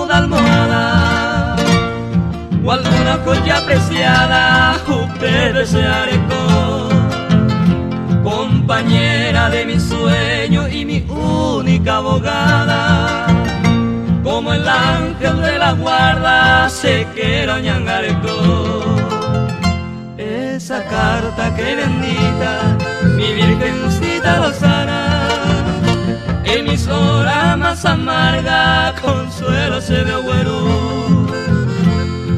cómoda almohada o alguna joya preciada, te desearé compañera de mi sueño y mi única abogada. Como el ángel de la guarda se quiera ñangareco. Esa carta que bendita mi virgencita Rosana, en mis horas más amargas consuelo se ve agüero.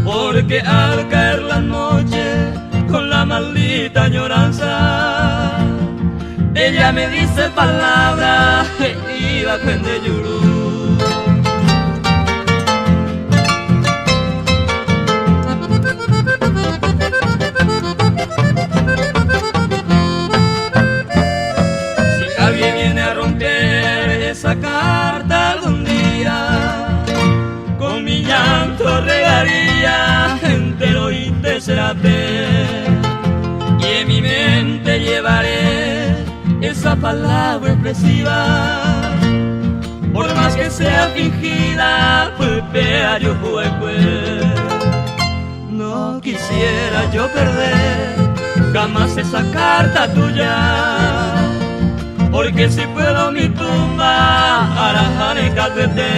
Porque al caer la noche con la maldita añoranza, ella me dice palabras que iba a prender yurú. Si alguien viene a romper esa carta algún día, con mi llanto regaría entero y deseraté, y en mi mente llevaré esa palabra expresiva, por más que sea fingida, pues vea yo juegue. No quisiera yo perder jamás esa carta tuya, porque si puedo mi tumba arajaré catete,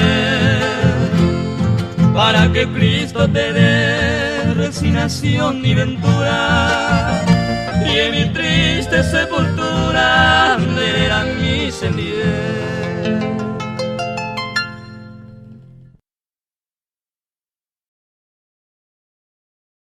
para que Cristo te dé resignación y ventura, y en mi triste sepultura verán mi sentido.